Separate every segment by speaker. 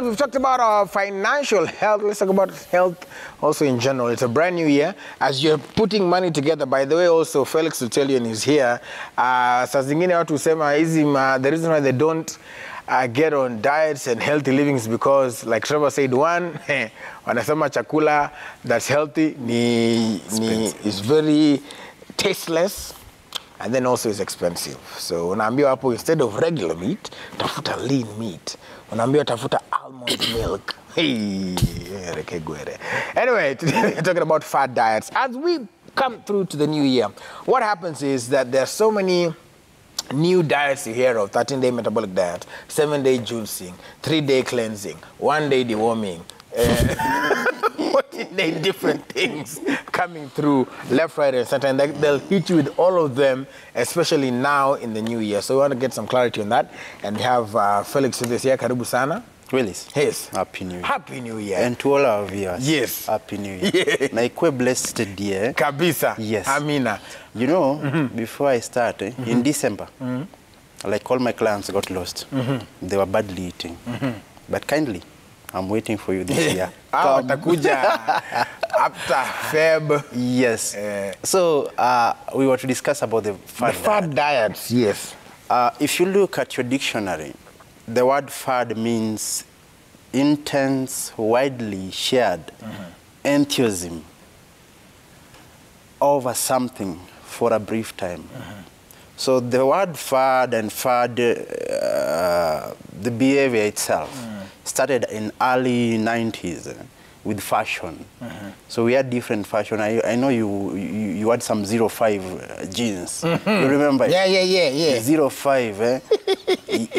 Speaker 1: well, we've talked about our financial health. Let's talk about health also in general. It's a brand new year. As you're putting money together, by the way, also, Felix will tell you and he's here. Saa zingine watu husema the reason why they don't get on diets and healthy living is because, like Trevor said, one, wanasema chakula that's healthy is very tasteless. And then also it's expensive. So unaambiwa hapo, instead of regular meat, tafuta lean meat. Unaambiwa tafuta almond milk. Hey, anyway, today we're talking about fad diets. As we come through to the new year, what happens is that there are so many new diets you hear of: 13-day metabolic diet, 7-day juicing, 3-day cleansing, 1-day deworming. 14-day different things coming through left, right, and center, and they'll hit you with all of them, especially now in the new year. So we want to get some clarity on that, and we have Felix with us here. Karibu sana.
Speaker 2: Willis.
Speaker 1: Yes.
Speaker 2: Happy New Year.
Speaker 1: Happy New Year.
Speaker 2: And to all our viewers.
Speaker 1: Yes.
Speaker 2: Happy New Year.
Speaker 1: Yeah.
Speaker 2: Na ikwe blessed year.
Speaker 1: Kabisa.
Speaker 2: Yes.
Speaker 1: Amina.
Speaker 2: You know, before I start, in December, like all my clients got lost. They were badly eating. But kindly, I'm waiting for you this year.
Speaker 1: Watakuja after Feb.
Speaker 2: Yes. So we were to discuss about the fad
Speaker 1: diets. Yes.
Speaker 2: If you look at your dictionary, the word fad means intense, widely shared enthusiasm over something for a brief time. So the word fad and the behavior itself started in early 90s with fashion. So we had different fashion. I know you had some 05 jeans. You remember?
Speaker 1: Yeah.
Speaker 2: 05,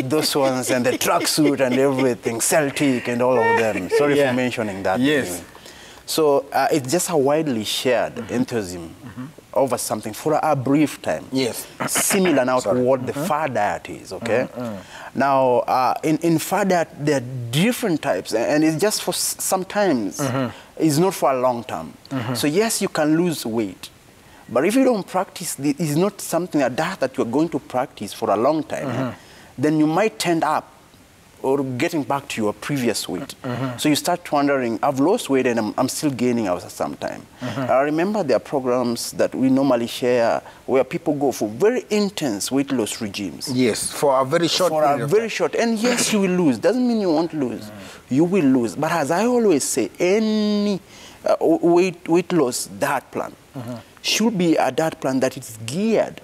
Speaker 2: those ones, and the tracksuit and everything, Celtic and all of them. Sorry for mentioning that.
Speaker 1: Yes.
Speaker 2: So it's just a widely shared enthusiasm over something for a brief time.
Speaker 1: Yes.
Speaker 2: Similar now to what the fad diet is, okay? Now, in fad diet, there are different types, and it's just for sometimes. It's not for a long term. So yes, you can lose weight. But if you don't practice, it's not something, a diet that you're going to practice for a long time, then you might end up or getting back to your previous weight. So you start wondering, I've lost weight and I'm still gaining after some time. I remember there are programs that we normally share where people go for very intense weight loss regimes.
Speaker 1: Yes, for a very short period.
Speaker 2: For a very short, and yes, you will lose. Doesn't mean you won't lose. You will lose. But as I always say, any weight loss diet plan should be a diet plan that is geared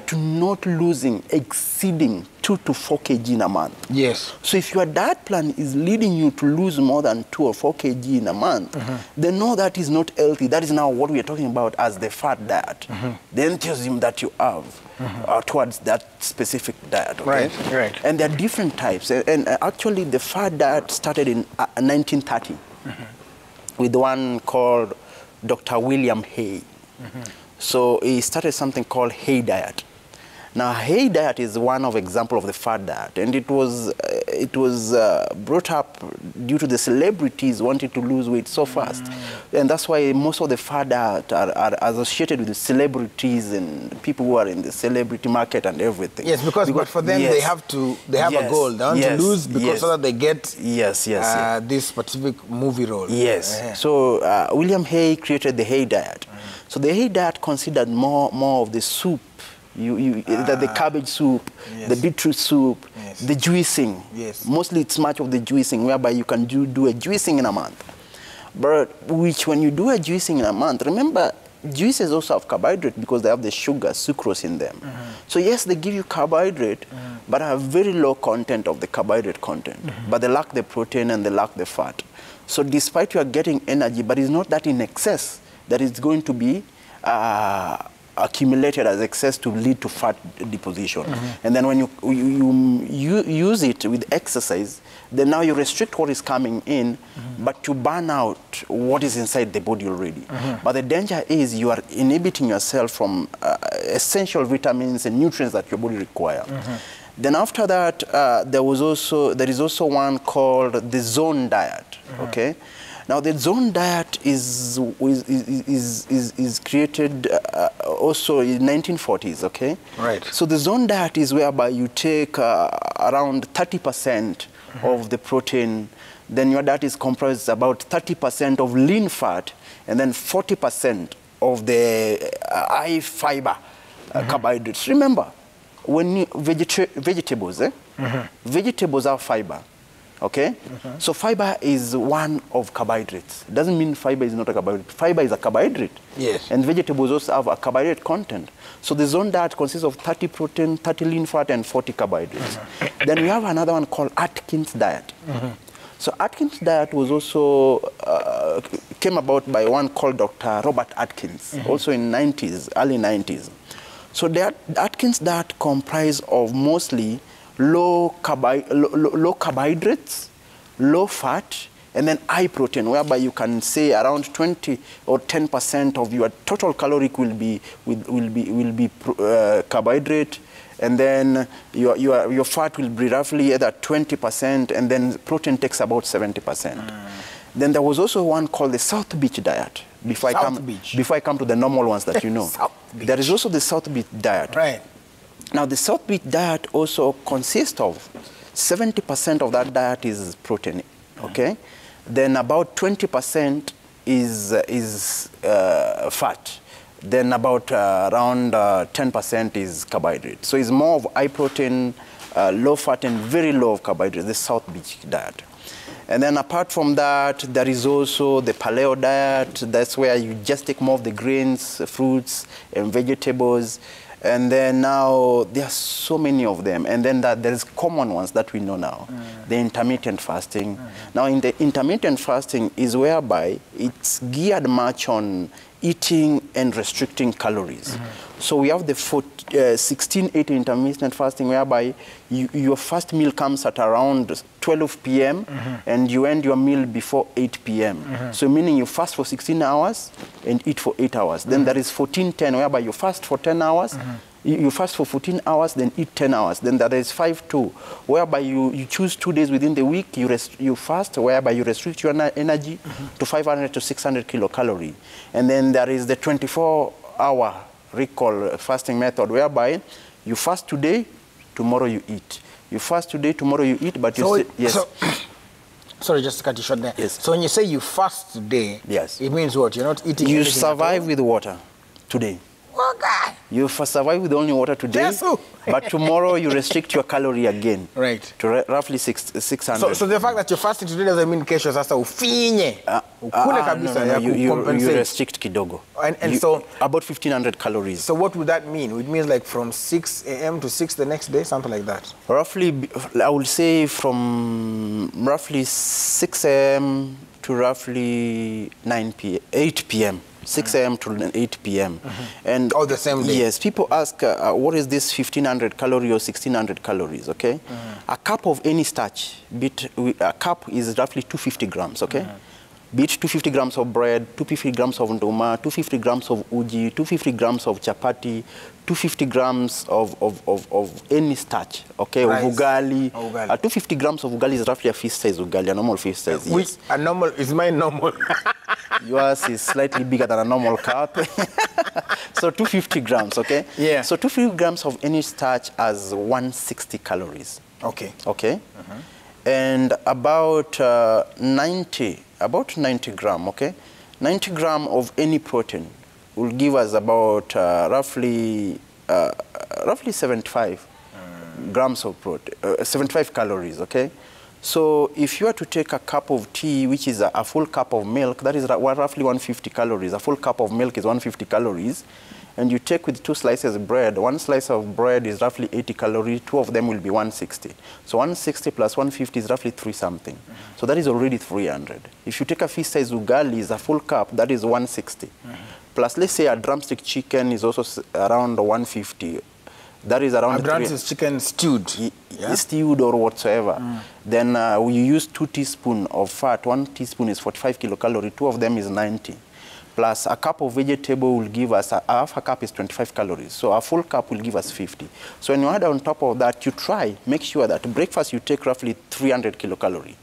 Speaker 2: to not exceeding 2 to 4 kg in a month.
Speaker 1: Yes.
Speaker 2: So if your diet plan is leading you to lose more than 2 or 4 kg in a month, then no, that is not healthy. That is now what we are talking about as the fad diet. The enthusiasm that you have towards that specific diet. Okay?
Speaker 1: Right.
Speaker 2: And there are different types. And actually, the fad diet started in 1930 with one called Dr. William Hay. So he started something called Hay diet. Now, Hay diet is one of example of the fad diet, and it was brought up due to the celebrities wanting to lose weight so fast, and that's why most of the fad diet are associated with the celebrities and people who are in the celebrity market and everything.
Speaker 1: Yes, because but for them they have a goal. They want to lose because so that they get this specific movie role.
Speaker 2: Yes. So William Hay created the Hay diet. So the Hay diet considered more of the soup, the cabbage soup, the beetroot soup, the juicing. Yes. Mostly it's much of the juicing, whereby you can do a juicing in a month. But when you do a juicing in a month, remember, juices also have carbohydrate because they have the sugar, sucrose in them. So yes, they give you carbohydrate, but have very low content of the carbohydrate content. But they lack the protein and they lack the fat. So despite you are getting energy, but it's not that in excess that is going to be accumulated as excess to lead to fat deposition. And then when you use it with exercise, then now you restrict what is coming in, but you burn out what is inside the body already. But the danger is you are inhibiting yourself from essential vitamins and nutrients that your body requires. Then after that, there is also one called the zone diet. Okay. Now, the zone diet is created also in 1940s, okay?
Speaker 1: Right.
Speaker 2: So the zone diet is whereby you take around 30% of the protein, then your diet is comprised about 30% of lean fat, and then 40% of the high fiber carbohydrates. Remember, when you, vegetables, vegetables are fiber. Okay? So fiber is one of carbohydrates. It doesn't mean fiber is not a carbohydrate. Fiber is a carbohydrate.
Speaker 1: Yes.
Speaker 2: And vegetables also have a carbohydrate content. So the zone diet consists of 30 protein, 30 lean fat, and 40 carbohydrates. Then we have another one called Atkins diet. So Atkins diet was also came about by one called Dr. Robert Atkins, also in 90s, early 90s. So the Atkins diet comprised of mostly low carbohydrates, low fat, and then high protein, whereby you can say around 20 or 10% of your total caloric will be carbohydrate, and then your fat will be roughly either 20%, and then protein takes about 70%. Then there was also one called the South Beach diet. Before I come to the normal ones that you know, there is also the South Beach diet.
Speaker 1: Right.
Speaker 2: Now, the South Beach diet also consists of 70% of that diet is protein, okay? Then about 20% is fat. Then about around 10% is carbohydrate. So it's more of high protein, low fat, and very low of carbohydrate, the South Beach diet. And then apart from that, there is also the paleo diet. That's where you just take more of the grains, fruits, and vegetables. And then now there are so many of them. And then there's common ones that we know now, the intermittent fasting. Now, in the intermittent fasting is whereby it's geared much on eating and restricting calories. So we have the 16-8 intermittent fasting, whereby your first meal comes at around 12 p.m. and you end your meal before 8 p.m. So meaning you fast for 16 hours and eat for 8 hours. Then there is 14-10, whereby you fast for 10 hours, you fast for 14 hours, then eat 10 hours. Then there is 5-2, whereby you choose 2 days within the week, you fast, whereby you restrict your energy to 500 to 600 kilocalories. And then there is the 24-hour recall fasting method, whereby you fast today, tomorrow you eat. You fast today, tomorrow you eat, but you say, yes.
Speaker 1: So, sorry, just to cut you short there.
Speaker 2: Yes.
Speaker 1: So when you say you fast today,
Speaker 2: yes,
Speaker 1: it means what? You're not eating
Speaker 2: You
Speaker 1: anything
Speaker 2: survive with water today.
Speaker 1: Okay.
Speaker 2: You survive with only water today, but tomorrow you restrict your calorie again.
Speaker 1: Right.
Speaker 2: To roughly 600.
Speaker 1: So the fact that you're fasting today doesn't mean kesho sasa ufinye. Ukule kabisa ya
Speaker 2: you restrict kidogo.
Speaker 1: And so
Speaker 2: about 1,500 calories.
Speaker 1: So what would that mean? It means like from 6 a.m. to 6 the next day, something like that?
Speaker 2: Roughly, I would say from roughly 6 a.m. to roughly 8 p.m. 6 a.m. to 8 p.m. And
Speaker 1: the same day?
Speaker 2: Yes. People ask, what is this 1,500 calories or 1,600 calories, okay? A cup of any starch, a cup is roughly 250 grams, okay? Be it 250 grams of bread, 250 grams of ndoma, 250 grams of uji, 250 grams of chapati, 250 grams of any starch, okay,
Speaker 1: Rice.
Speaker 2: of ugali.
Speaker 1: 250
Speaker 2: grams of ugali is roughly a fish-size ugali, a normal fish-size.
Speaker 1: Which
Speaker 2: yes.
Speaker 1: a normal is my normal.
Speaker 2: Yours is slightly bigger than a normal cup. So 250 grams, okay?
Speaker 1: Yeah.
Speaker 2: So 250 grams of any starch has 160 calories.
Speaker 1: Okay.
Speaker 2: Okay? And about 90 gram, okay? 90 gram of any protein will give us about roughly 75 grams of protein, 75 calories, okay? So if you are to take a cup of tea, which is a full cup of milk, that is roughly 150 calories. A full cup of milk is 150 calories. And you take with 2 slices of bread. 1 slice of bread is roughly 80 calories. 2 of them will be 160. So 160 plus 150 is roughly 3 something. So that is already 300. If you take a fish-size ugali, is a full cup, that is 160. Plus, let's say a drumstick chicken is also around 150. That is around
Speaker 1: a drumstick chicken stewed.
Speaker 2: Stewed or whatsoever. Then you use 2 teaspoons of fat. 1 teaspoon is 45 kilocalories. 2 of them is 90. Plus a cup of vegetable will give us, half a cup is 25 calories. So a full cup will give us 50. So when you add on top of that, you make sure that breakfast you take roughly 300 kilocalories.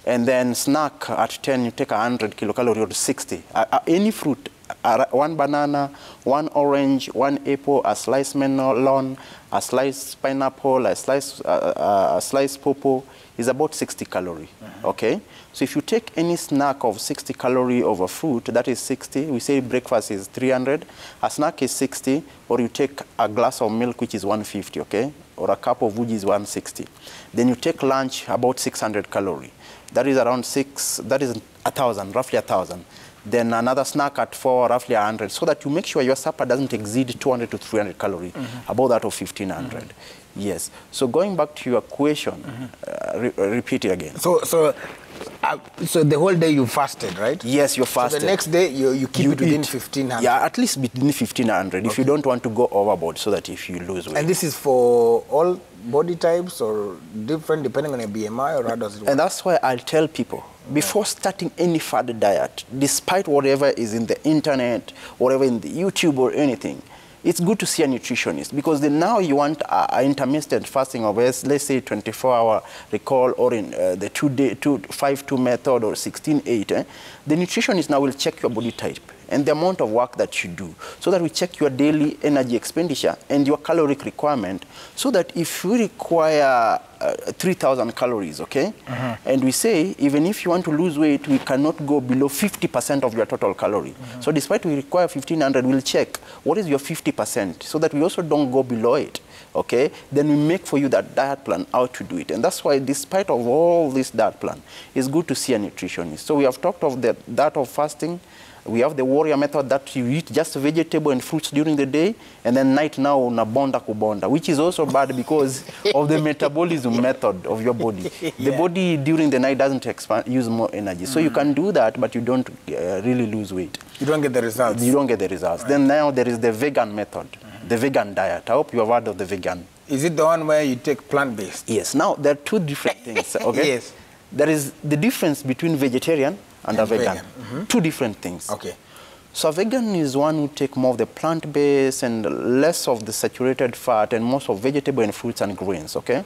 Speaker 2: And then snack at 10, you take 100 kilocalorie or 60. Any fruit, one banana, one orange, one apple, a sliced melon, a sliced pineapple, a sliced pawpaw is about 60 calorie, okay? So if you take any snack of 60 calorie of a fruit, that is 60. We say breakfast is 300, a snack is 60, or you take a glass of milk, which is 150, okay? Or a cup of which is 160. Then you take lunch, about 600 calorie. That is around that is 1,000, roughly 1,000. Then another snack at 4, roughly 100, so that you make sure your supper doesn't exceed 200 to 300 calories, about that of 1,500. Yes. So going back to your question, repeat it again.
Speaker 1: So the whole day you fasted, right?
Speaker 2: Yes, you're fasted.
Speaker 1: So the next day you keep it within 1,500.
Speaker 2: Yeah, at least within 1,500 if you don't want to go overboard, so that if you lose weight.
Speaker 1: And this is for all body types or different depending on your BMI, or how does it work?
Speaker 2: And that's why I'll tell people, before starting any fad diet, despite whatever is in the internet, whatever in the YouTube or anything, it's good to see a nutritionist, because then now you want an intermittent fasting of, let's say, 24-hour recall, or in the 5-2 method, or 16-8. The nutritionist now will check your body type and the amount of work that you do, so that we check your daily energy expenditure and your caloric requirement, so that if you require 3,000 calories, okay, and we say, even if you want to lose weight, we cannot go below 50% of your total calorie. So despite we require 1,500, we'll check what is your 50%, so that we also don't go below it, okay? Then we make for you that diet plan, how to do it. And that's why, despite of all this diet plan, it's good to see a nutritionist. So we have talked of that of fasting. We have the warrior method, that you eat just vegetable and fruits during the day, and then night now una bonda kubonda, which is also bad because of the metabolism method of your body. The body during the night doesn't use more energy. So you can do that, but you don't really lose weight.
Speaker 1: You don't get the results.
Speaker 2: You don't get the results. Right. Then now there is the vegan method, the vegan diet. I hope you have heard of the vegan.
Speaker 1: Is it the one where you take plant-based?
Speaker 2: Yes. Now, there are two different things, okay?
Speaker 1: Yes.
Speaker 2: There is the difference between vegetarian and a vegan. Two different things.
Speaker 1: Okay.
Speaker 2: So a vegan is one who take more of the plant-based and less of the saturated fat, and most of vegetable and fruits and grains, okay?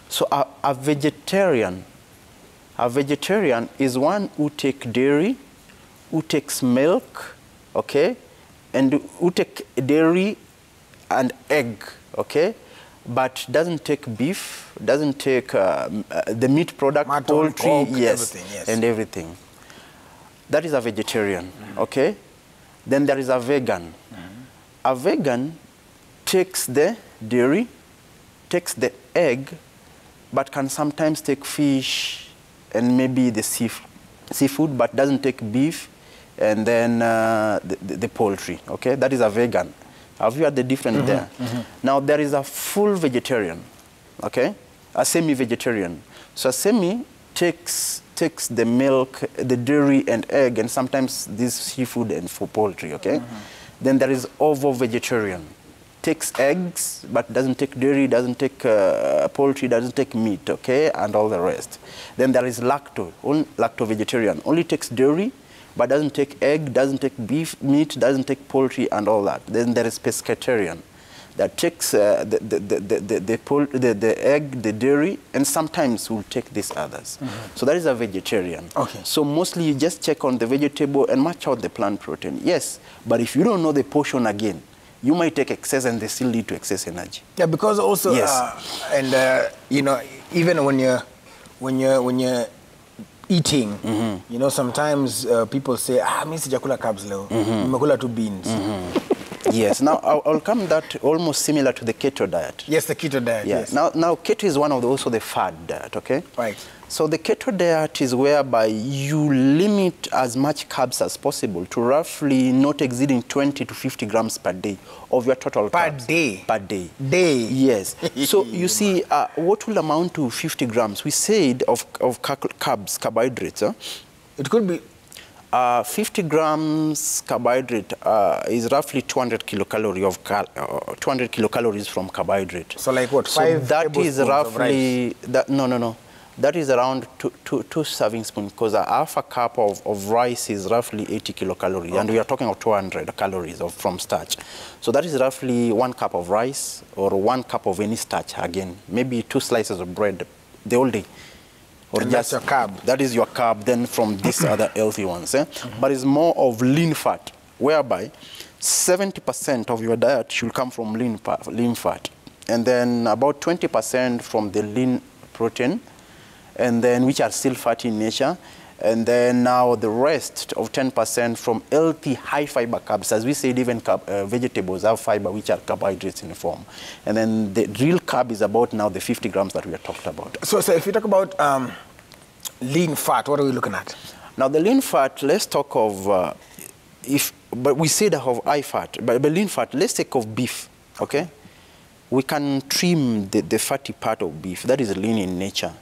Speaker 2: So a vegetarian is one who take dairy, who takes milk, okay? And who take dairy and egg, okay? But doesn't take beef, doesn't take the meat product,
Speaker 1: mutton,
Speaker 2: poultry,
Speaker 1: pork,
Speaker 2: yes,
Speaker 1: everything, yes,
Speaker 2: and everything. That is a vegetarian, okay? Then there is a vegan. A vegan takes the dairy, takes the egg, but can sometimes take fish and maybe the seafood, but doesn't take beef, and then the poultry, okay? That is a vegan. Have you had the difference there? Now, there is a full vegetarian, okay? A semi-vegetarian. So a semi takes the milk, the dairy and egg, and sometimes this seafood and for poultry, okay? Then there is ovo-vegetarian. Takes eggs, but doesn't take dairy, doesn't take poultry, doesn't take meat, okay? And all the rest. Then there is lacto-vegetarian. Only takes dairy, but doesn't take egg, doesn't take beef, meat, doesn't take poultry, and all that. Then there is pescatarian, that takes the egg, the dairy, and sometimes will take these others. So that is a vegetarian.
Speaker 1: Okay.
Speaker 2: So mostly you just check on the vegetable and match out the plant protein. Yes, but if you don't know the portion again, you might take excess and they still lead to excess energy.
Speaker 1: Yeah, because also,
Speaker 2: yes.
Speaker 1: You know, even when you're eating, you know, sometimes people say, mimi sijakula carbs leo, nimekula tu beans.
Speaker 2: Yes. Now, I'll come that almost similar to the keto diet.
Speaker 1: Yes, the keto diet,
Speaker 2: yeah.
Speaker 1: yes.
Speaker 2: Now, keto is one of also the fad diet, okay?
Speaker 1: Right.
Speaker 2: So the keto diet is whereby you limit as much carbs as possible to roughly not exceeding 20 to 50 grams per day of your total carbs.
Speaker 1: Per day?
Speaker 2: Per day.
Speaker 1: Day?
Speaker 2: Yes. So you see, what will amount to 50 grams? We said of carbs, carbohydrates.
Speaker 1: It could be...
Speaker 2: 50 grams carbohydrate is roughly 200 kilocalories of 200 kilocalories from carbohydrate.
Speaker 1: So like what?
Speaker 2: So
Speaker 1: 5
Speaker 2: that is roughly
Speaker 1: no.
Speaker 2: That is around two serving spoons, because a half a cup of rice is roughly 80 kilocalories, and we are talking of 200 calories from starch. So that is roughly 1 cup of rice or 1 cup of any starch. Again, maybe 2 slices of bread the whole day. or
Speaker 1: And
Speaker 2: just
Speaker 1: that's your carb.
Speaker 2: That is your carb. Then from these other healthy ones, but it's more of lean fat, whereby 70% of your diet should come from lean fat, and then about 20% from the lean protein, and then which are still fatty in nature. And then now the rest of 10% from healthy high fiber carbs. As we said, even vegetables have fiber, which are carbohydrates in the form. And then the real carb is about now the 50 grams that we are talked about.
Speaker 1: So if you talk about lean fat, what are we looking at?
Speaker 2: Now the lean fat, let's talk of, but we said of high fat, but lean fat, let's take of beef, okay? We can trim the fatty part of beef, that is lean in nature.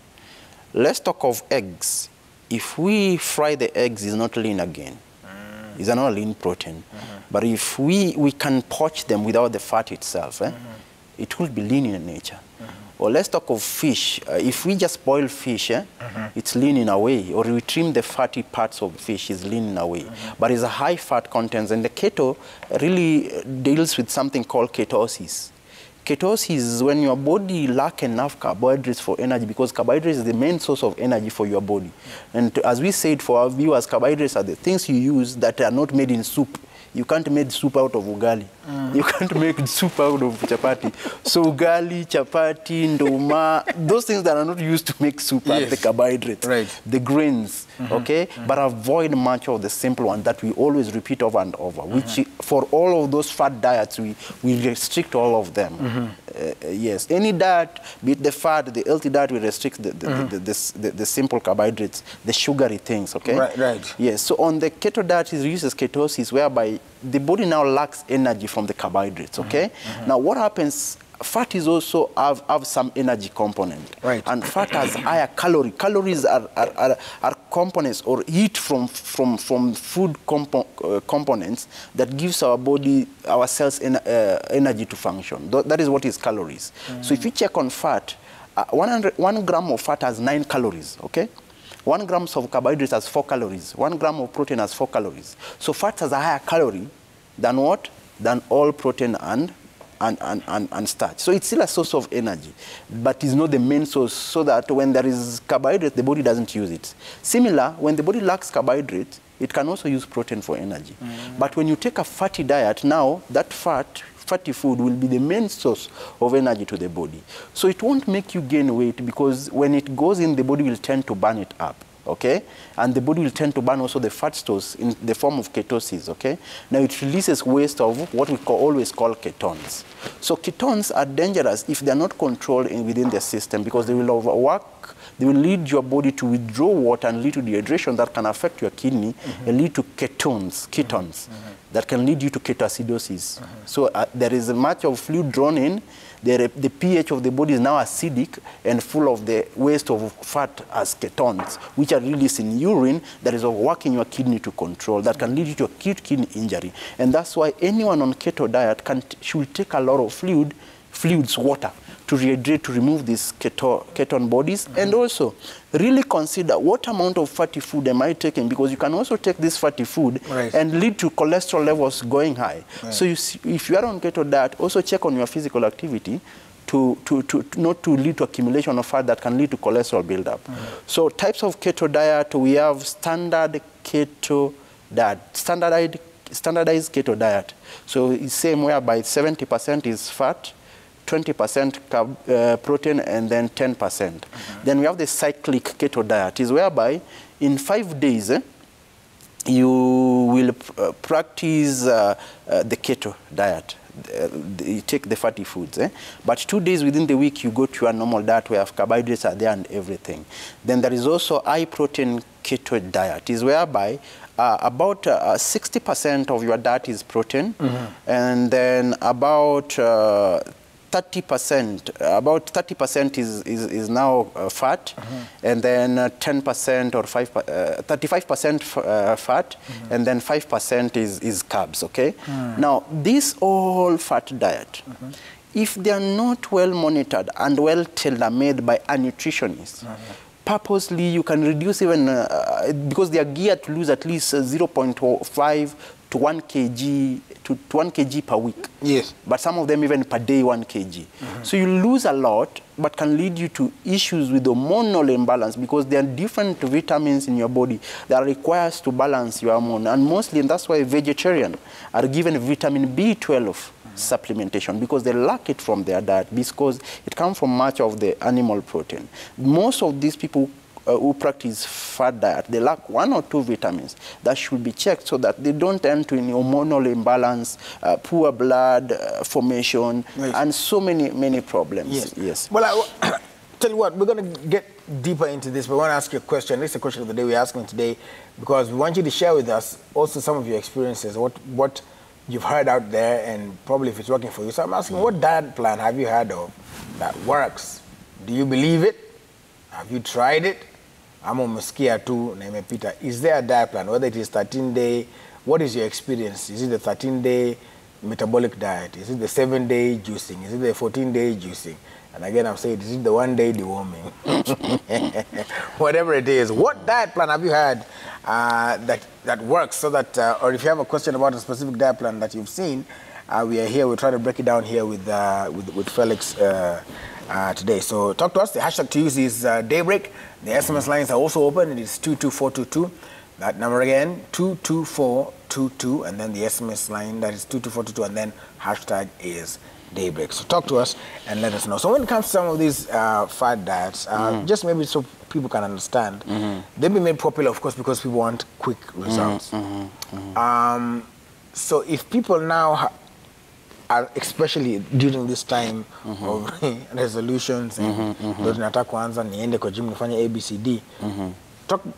Speaker 2: Let's talk of eggs. If we fry the eggs, it's not lean again. It's not lean protein. But if we can poach them without the fat itself, it will be lean in nature. Or let's talk of fish. If we just boil fish, it's lean in a way. Or we trim the fatty parts of fish, it's lean in a way. But it's a high fat content. And the keto really deals with something called ketosis. Ketosis is when your body lacks enough carbohydrates for energy, because carbohydrates is the main source of energy for your body. And as we said for our viewers, carbohydrates are the things you use that are not made in soup. You can't make soup out of ugali. You can't make soup out of chapati. So ugali, chapati, ndoma, those things that are not used to make soup are the carbohydrates, the grains, okay? But avoid much of the simple one that we always repeat over and over, which for all of those fat diets, we restrict all of them. Yes, any diet, be it the fat, the healthy diet, we restrict the simple carbohydrates, the sugary things, okay?
Speaker 1: Right.
Speaker 2: Yes, so on the keto diet, it uses ketosis, whereby the body now lacks energy from the carbohydrates, okay? Now what happens, fat is also have some energy component.
Speaker 1: Right.
Speaker 2: And fat has higher calorie. Calories are components or heat from food components that gives our body, our cells energy to function. That is what is calories. So if you check on fat, 1 gram of fat has 9 calories, okay? 1 gram of carbohydrates has 4 calories. 1 gram of protein has 4 calories. So fat has a higher calorie than what? Than all protein and starch. So it's still a source of energy, but it's not the main source, so that when there is carbohydrate, the body doesn't use it. Similar, when the body lacks carbohydrate, it can also use protein for energy. But when you take a fatty diet, now that fatty food will be the main source of energy to the body. So it won't make you gain weight, because when it goes in, the body will tend to burn it up. Okay, and the body will tend to burn also the fat stores in the form of ketosis. Okay, now it releases waste of what we always call ketones. So ketones are dangerous if they are not controlled within the system, because they will overwork. They will lead your body to withdraw water and lead to dehydration that can affect your kidney and lead to ketones that can lead you to ketoacidosis. So there is much of fluid drawn in. The pH of the body is now acidic and full of the waste of fat as ketones, which are released in urine that is overworking your kidney to control, that can lead you to acute kidney injury. And that's why anyone on keto diet should take a lot of fluids, water, to rehydrate, to remove these ketone bodies, and also really consider what amount of fatty food am I taking, because you can also take this fatty food and lead to cholesterol levels going high. So if you are on keto diet, also check on your physical activity not to lead to accumulation of fat that can lead to cholesterol buildup. So types of keto diet, we have standard keto diet, standardized keto diet. So it's same, whereby 70% is fat, 20% protein, and then 10%. Then we have the cyclic keto diet, is whereby in 5 days you will practice the keto diet. You take the fatty foods, but 2 days within the week you go to your normal diet where carbohydrates are there and everything. Then there is also high protein keto diet, is whereby about 60% of your diet is protein, and then about 30% is now fat, and then 10% or 35% fat, and then 5% is carbs, okay? Now, this all fat diet, if they are not well monitored and well tailor-made by a nutritionist, purposely you can reduce even, because they are geared to lose at least 0.5 to 1 kg to 1 kg per week.
Speaker 1: Yes.
Speaker 2: But some of them even per day 1 kg. So you lose a lot, but can lead you to issues with hormonal imbalance because there are different vitamins in your body that requires to balance your hormone. And mostly, and that's why vegetarians are given vitamin B12 supplementation because they lack it from their diet because it comes from much of the animal protein. Most of these people who practice fat diet, they lack 1 or 2 vitamins that should be checked so that they don't enter in hormonal imbalance, poor blood formation,
Speaker 1: Yes.
Speaker 2: and so many problems. Yes.
Speaker 1: Well, tell you what, we're going to get deeper into this, but I want to ask you a question. This is a question of the day we're asking today because we want you to share with us also some of your experiences, what you've heard out there, and probably if it's working for you. So I'm asking, what diet plan have you heard of that works? Do you believe it? Have you tried it? I'm on Muskia too, name Peter. Is there a diet plan, whether it is 13-day? What is your experience? Is it the 13-day metabolic diet? Is it the 7-day juicing? Is it the 14-day juicing? And again, I'm saying, is it the 1-day deworming? Whatever it is, what diet plan have you had that works so that, or if you have a question about a specific diet plan that you've seen, we are here, we'll try to break it down here with Felix today. So talk to us. The hashtag to use is Daybreak. The SMS lines are also open. It is 22422. That number again, 22422, and then the SMS line, that is 22422, and then hashtag is Daybreak. So talk to us and let us know. So when it comes to some of these fat diets, just maybe so people can understand, they've been made popular, of course, because people want quick results. So if people now especially during this time of resolutions and those nataka kuanza niende kwa gym nifanye ABCD,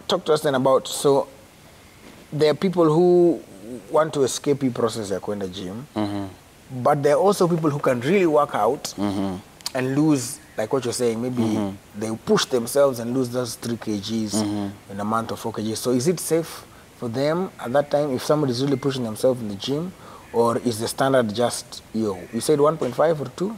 Speaker 1: talk to us then about, so there are people who want to escape the process ya kwenda gym, but there are also people who can really work out and lose, like what you're saying, maybe they push themselves and lose those 3 kgs in a month or 4 kgs. So is it safe for them at that time if somebody is really pushing themselves in the gym? Or is the standard just, you said 1.5 or 2?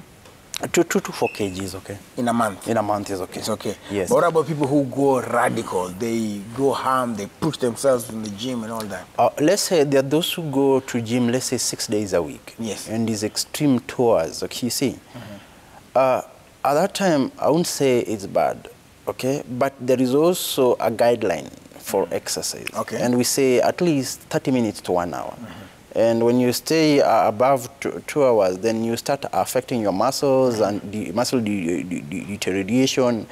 Speaker 2: 2 to 4 kgs, okay.
Speaker 1: In a month?
Speaker 2: In a month is okay.
Speaker 1: It's okay.
Speaker 2: Yes.
Speaker 1: But what about people who go radical? They go ham, they push themselves in the gym and all that?
Speaker 2: Let's say there are those who go to gym, let's say 6 days a week.
Speaker 1: Yes.
Speaker 2: And these extreme tours, okay, you see. At that time, I wouldn't say it's bad, okay? But there is also a guideline for exercise.
Speaker 1: Okay.
Speaker 2: And we say at least 30 minutes to 1 hour. And when you stay above 2 hours, then you start affecting your muscles and the muscle deterioration,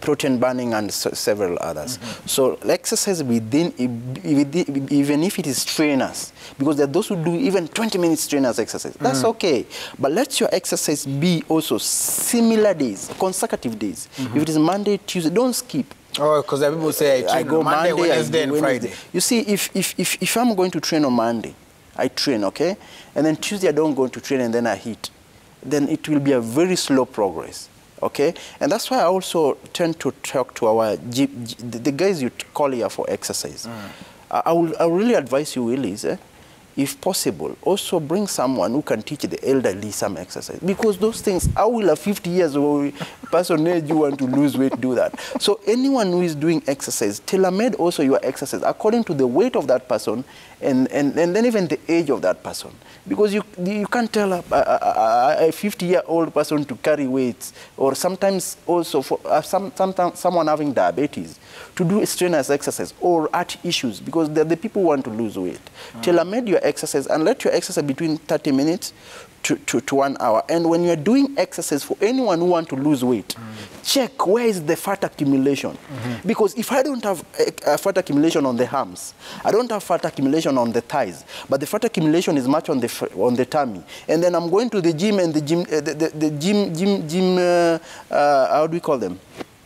Speaker 2: protein burning, and several others. So exercise within, even if it is trainers, because there are those who do even 20 minutes trainers exercise. That's okay. But let your exercise be also similar days, consecutive days. If it is Monday, Tuesday, don't skip.
Speaker 1: Oh, because people say I go Monday, Wednesday, and Friday.
Speaker 2: You see, if I'm going to train on Monday, I train, okay? And then Tuesday I don't go to train and then I hit. Then it will be a very slow progress, okay? And that's why I also tend to talk to our the guys you call here for exercise. I will really advise you, Willis, if possible, also bring someone who can teach the elderly some exercise. Because those things, how will a 50 years old person age you want to lose weight do that? So anyone who is doing exercise, tailor-made also your exercise according to the weight of that person and then even the age of that person. Because you can't tell a 50-year-old person to carry weights, or sometimes also for someone having diabetes to do strenuous exercise or heart issues, because they're the people who want to lose weight. Tailor-made your exercise and let your exercise between 30 minutes to 1 hour. And when you're doing exercise, for anyone who wants to lose weight, check where is the fat accumulation. Because if I don't have fat accumulation on the arms, I don't have fat accumulation on the thighs, but the fat accumulation is much on the tummy, and then I'm going to the gym and the gym how do we call them?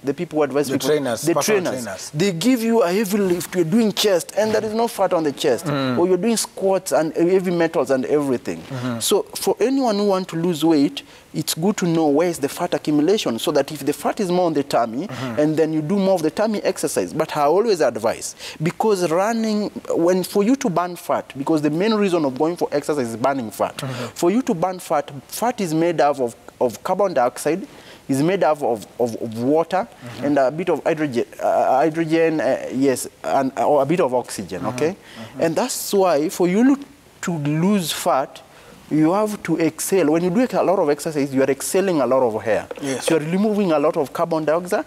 Speaker 2: The people who advise people. The trainers. They give you a heavy lift, you're doing chest, and there is no fat on the chest. Or you're doing squats and heavy metals and everything. So for anyone who wants to lose weight, it's good to know where is the fat accumulation, so that if the fat is more on the tummy, and then you do more of the tummy exercise. But I always advise, because running, for you to burn fat, because the main reason of going for exercise is burning fat. For you to burn fat, fat is made up of carbon dioxide, is made up of water and a bit of hydrogen, yes, or a bit of oxygen, okay? And that's why for you to lose fat, you have to exhale. When you do a lot of exercise, you are exhaling a lot of hair.
Speaker 1: Yes.
Speaker 2: So you're removing a lot of carbon dioxide.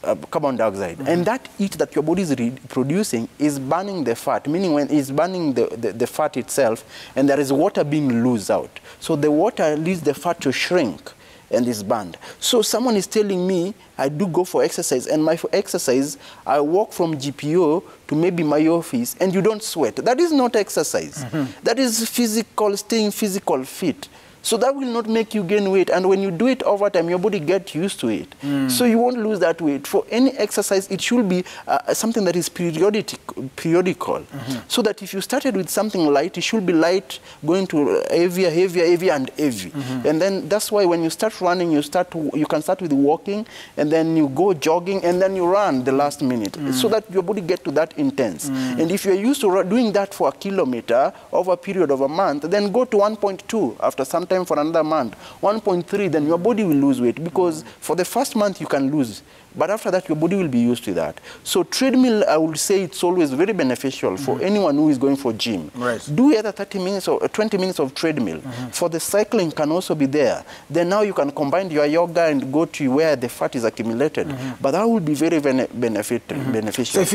Speaker 2: And that heat that your body is producing is burning the fat, meaning when it's burning the fat itself, and there is water being loosed out. So the water leads the fat to shrink and is burned. So someone is telling me, I do go for exercise, and for exercise, I walk from GPO to maybe my office, and you don't sweat. That is not exercise. That is physical, staying physical fit. So that will not make you gain weight. And when you do it over time, your body gets used to it. So you won't lose that weight. For any exercise, it should be something that is periodical. So that if you started with something light, it should be light, going to heavier, and heavy. And then that's why when you start running, you can start with walking, and then you go jogging, and then you run the last minute. So that your body gets to that intense. And if you're used to doing that for a kilometer over a period of a month, then go to 1.2 after some time for another month, 1.3, then your body will lose weight, because for the first month you can lose, but after that your body will be used to that. So treadmill, I would say it's always very beneficial for anyone who is going for gym.
Speaker 1: Right.
Speaker 2: Do either 30 minutes or 20 minutes of treadmill. For the cycling can also be there. Then now you can combine your yoga and go to where the fat is accumulated. But that will be very beneficial.
Speaker 1: So if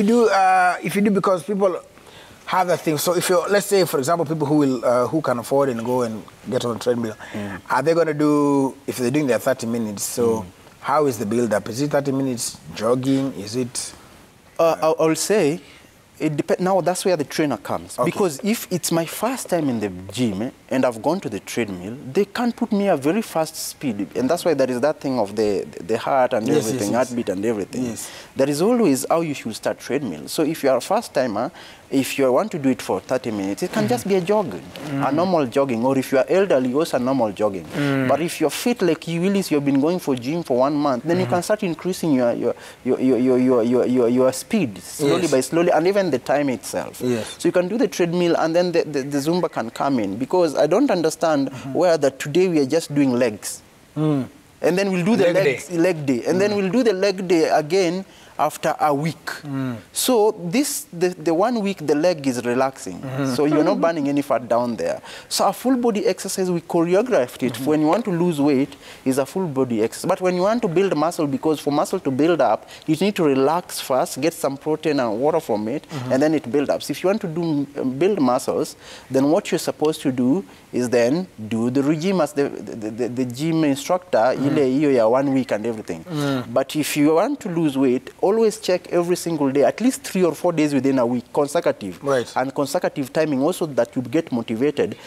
Speaker 1: you do because people have that thing. So if you, let's say, for example, people who can afford and go and get on a treadmill, are they going to do, if they're doing their 30 minutes, so how is the build-up? Is it 30 minutes jogging? Is it?
Speaker 2: I'll say, it depends. Now that's where the trainer comes. Okay. Because if it's my first time in the gym and I've gone to the treadmill, they can't put me a very fast speed. And that's why there is that thing of the heart and everything, heartbeat and everything. Yes. There is always how you should start treadmill. So if you are a first timer, if you want to do it for 30 minutes, it can just be a jogging, a normal jogging. Or if you are elderly, also a normal jogging. But if you're fit like you, Willis, you've been going for gym for 1 month, then you can start increasing your speed slowly by slowly, and even the time itself. Yes. So you can do the treadmill, and then the Zumba can come in, because I don't understand where that today we are just doing legs. And then we'll do the leg day. And then we'll do the leg day again after a week. So the 1 week, the leg is relaxing. So you're not burning any fat down there. So a full body exercise, we choreographed it. When you want to lose weight, is a full body exercise. But when you want to build muscle, because for muscle to build up, you need to relax first, get some protein and water from it, and then it builds up. So if you want to build muscles, then what you're supposed to do is then do the regime as the gym instructor, 1 week and everything. But if you want to lose weight, always check every single day, at least 3 or 4 days within a week, consecutive. Right. And consecutive timing also, that you get motivated.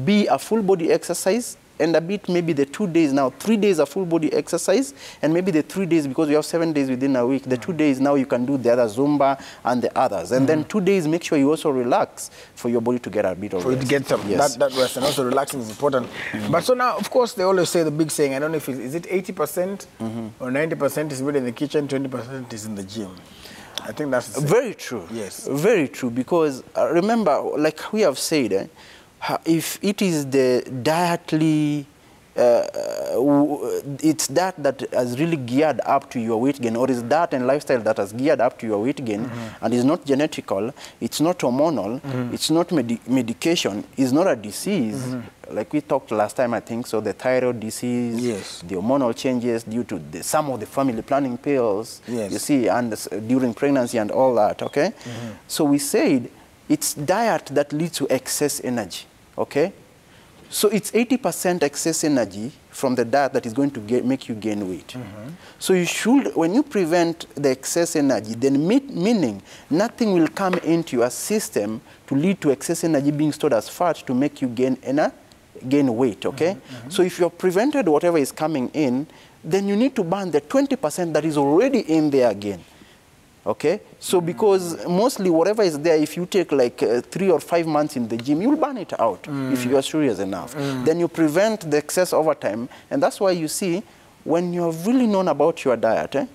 Speaker 2: Be a full body exercise, and a bit maybe the 2 days now, 3 days a full body exercise, and maybe the 3 days, because you have 7 days within a week, the 2 days now you can do the other Zumba and the others. And then 2 days, make sure you also relax for your body to get a bit of rest.
Speaker 1: For you to get some, that rest, and also relaxing is important. But so now, of course, they always say the big saying, I don't know if is it 80% or 90% is really in the kitchen, 20% is in the gym. I think that's
Speaker 2: very true.
Speaker 1: Yes.
Speaker 2: Very true, because remember, like we have said, if it is the dietary, it's that has really geared up to your weight gain, or is that and lifestyle that has geared up to your weight gain, and is not genetical, it's not hormonal, it's not medication, it's not a disease. Like we talked last time, I think, so the thyroid disease, the hormonal changes due to some of the family planning pills, you see, and during pregnancy and all that, okay? So we said it's diet that leads to excess energy, okay? So it's 80% excess energy from the diet that is going to make you gain weight. So you should, when you prevent the excess energy, then meaning nothing will come into your system to lead to excess energy being stored as fat to make you gain weight, okay? So if you're prevented whatever is coming in, then you need to burn the 20% that is already in there again. Okay, so because mostly whatever is there, if you take like 3 or 5 months in the gym, you'll burn it out if you are serious enough. Then you prevent the excess over time, and that's why you see when you're really known about your diet,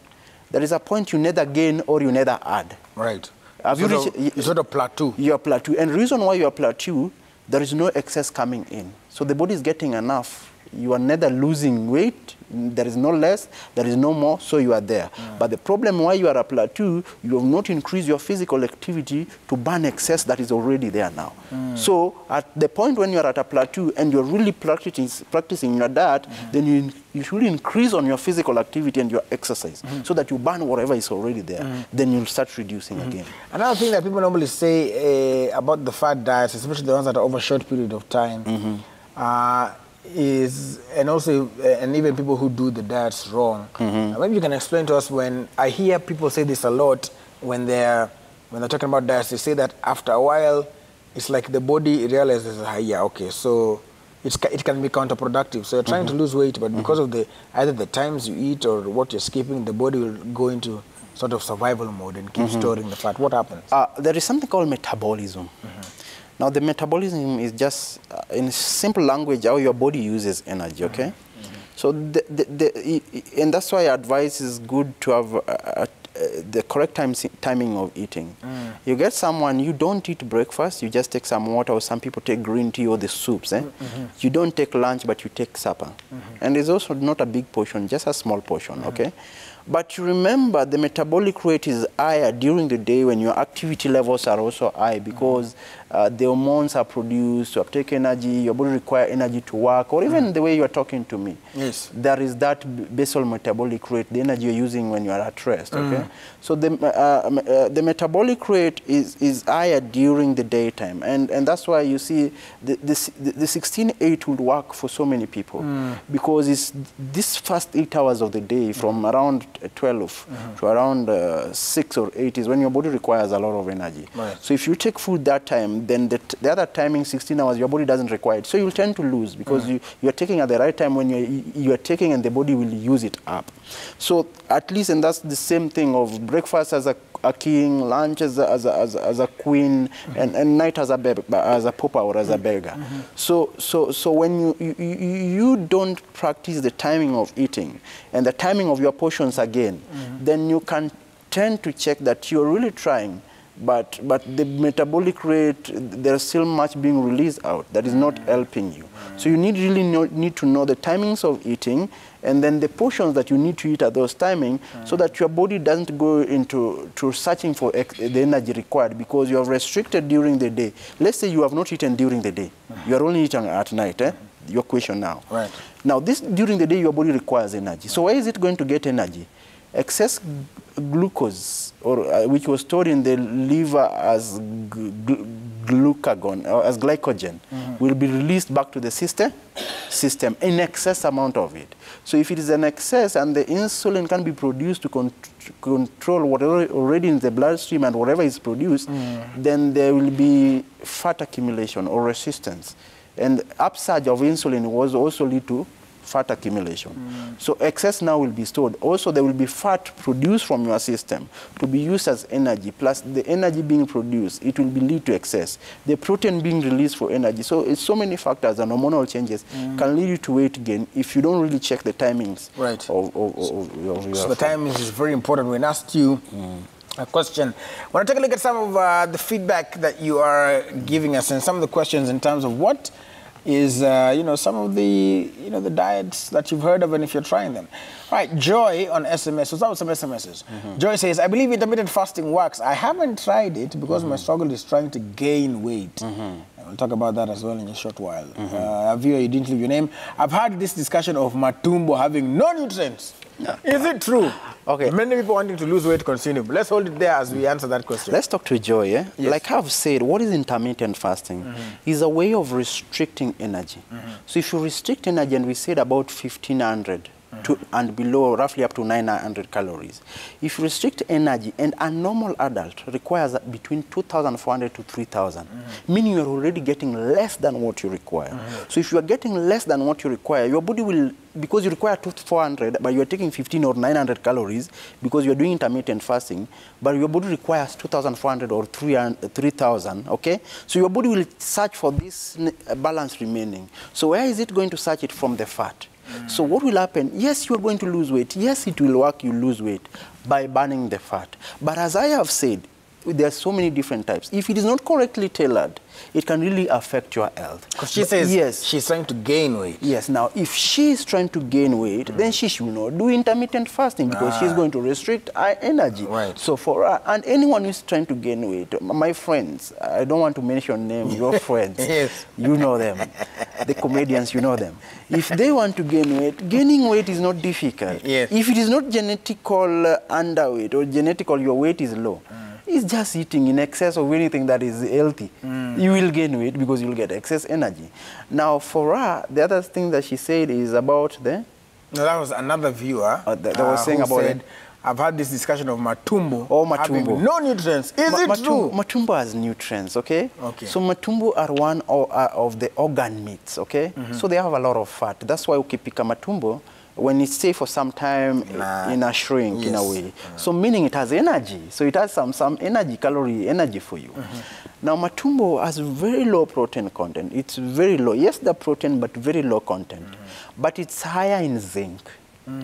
Speaker 2: there is a point you neither gain or you neither add.
Speaker 1: Right.
Speaker 2: Have you reached,
Speaker 1: you sort of plateau.
Speaker 2: You're plateau, and the reason why you're plateau, there is no excess coming in, so the body is getting enough you are neither losing weight, there is no less, there is no more, so you are there. But the problem why you are at plateau, you have not increased your physical activity to burn excess that is already there now. So at the point when you are at a plateau and you're really practicing your diet, then you should increase on your physical activity and your exercise so that you burn whatever is already there. Then you'll start reducing again.
Speaker 1: Another thing that people normally say about the fat diets, especially the ones that are over a short period of time, is, and also, and even people who do the diets wrong. Maybe you can explain to us, when I hear people say this a lot when they're talking about diets, they say that after a while, it's like the body realizes, yeah, okay, so it can be counterproductive. So you're trying to lose weight, but because of either the times you eat or what you're skipping, the body will go into sort of survival mode and keep storing the fat. What happens?
Speaker 2: There is something called metabolism. Now, the metabolism is just, in simple language, how your body uses energy, okay? So, and that's why advice is good to have the correct timing of eating. You get someone, you don't eat breakfast, you just take some water, or some people take green tea or the soups. You don't take lunch, but you take supper. And it's also not a big portion, just a small portion, okay? But you remember, the metabolic rate is higher during the day when your activity levels are also high, because the hormones are produced to uptake energy, your body requires energy to work, or even the way you are talking to me.
Speaker 1: Yes.
Speaker 2: There is that basal metabolic rate, the energy you're using when you are at rest, okay? So the metabolic rate is higher during the daytime, and that's why you see the 16-8 would work for so many people, because it's this first 8 hours of the day from around 12 to around 6 or 8 is when your body requires a lot of energy.
Speaker 1: Right.
Speaker 2: So if you take food that time, then the other timing, 16 hours, your body doesn't require it. So you'll tend to lose, because you are taking at the right time when you are taking, and the body will use it up. So at least, and that's the same thing of breakfast as a king, lunch as a queen, and night as a pauper or as a beggar. So when you don't practice the timing of eating and the timing of your portions again, then you can tend to check that you're really trying, but the metabolic rate, there's still much being released out that is not helping you. So you really need to know the timings of eating, and then the portions that you need to eat at those timings, so that your body doesn't go into searching for the energy required, because you have restricted during the day. Let's say you have not eaten during the day. You are only eating at night, your question now.
Speaker 1: Right.
Speaker 2: Now, this during the day, your body requires energy. So where is it going to get energy? Excess glucose, or which was stored in the liver as glucagon, or as glycogen, will be released back to the system in excess amount of it. So if it is an excess, and the insulin can be produced to control whatever already in the bloodstream and whatever is produced, then there will be fat accumulation or resistance. And upsurge of insulin was also lead to fat accumulation. So excess now will be stored. Also, there will be fat produced from your system to be used as energy, plus the energy being produced, it will be lead to excess. The protein being released for energy. So it's so many factors, and hormonal changes can lead you to weight gain if you don't really check the timings of your
Speaker 1: So the timings is very important. When asked you a question, I want to take a look at some of the feedback that you are giving us, and some of the questions in terms of what is, some of the, the diets that you've heard of, and if you're trying them. All right, Joy on SMS. What's up with some SMSs? Joy says, I believe intermittent fasting works. I haven't tried it because my struggle is trying to gain weight. We'll talk about that as well in a short while. Viewer, you didn't leave your name. I've had this discussion of matumbo having no nutrients. Is it true?
Speaker 2: Okay.
Speaker 1: Many people wanting to lose weight continue. Let's hold it there as we answer that question.
Speaker 2: Let's talk to Joy.
Speaker 1: Yes.
Speaker 2: Like I've said, what is intermittent fasting? Is a way of restricting energy. So if you restrict energy, and we said about 1,500 and below, roughly up to 900 calories. If you restrict energy, and a normal adult requires between 2,400 to 3,000, meaning you're already getting less than what you require. So if you are getting less than what you require, your body will, because you require 2,400, but you're taking 15 or 900 calories because you're doing intermittent fasting, but your body requires 2,400 or 3,000, okay? So your body will search for this balance remaining. So where is it going to search it? From the fat. So what will happen? Yes, you're going to lose weight. Yes, it will work, you lose weight by burning the fat. But as I have said, there are so many different types. If it is not correctly tailored, it can really affect your health.
Speaker 1: Because she says
Speaker 2: yes,
Speaker 1: she's trying to gain weight.
Speaker 2: Yes. Now, if she is trying to gain weight, then she should not do intermittent fasting because she's going to restrict her energy.
Speaker 1: Right.
Speaker 2: So for her, and anyone who's trying to gain weight, my friends, I don't want to mention names, your friends,
Speaker 1: Yes.
Speaker 2: you know them, the comedians, you know them. If they want to gain weight, gaining weight is not difficult.
Speaker 1: Yes.
Speaker 2: If it is not genetical underweight or genetical, your weight is low. It's just eating in excess of anything that is healthy. You will gain weight because you'll get excess energy. Now, for her, the other thing that she said is about the...
Speaker 1: No, that was another viewer
Speaker 2: that was saying
Speaker 1: who
Speaker 2: about
Speaker 1: said,
Speaker 2: it.
Speaker 1: I've had this discussion of matumbo.
Speaker 2: Oh, matumbo.
Speaker 1: Having no nutrients. Is it true?
Speaker 2: Matumbo has nutrients, okay?
Speaker 1: Okay.
Speaker 2: So matumbo are one of the organ meats, okay? So they have a lot of fat. That's why ukipika matumbo, when it stays for some time in a shrink, in a way. So meaning it has energy. So it has some energy, calorie energy for you. Now matumbo has very low protein content. It's very low. Yes, the protein, but very low content. But it's higher in zinc.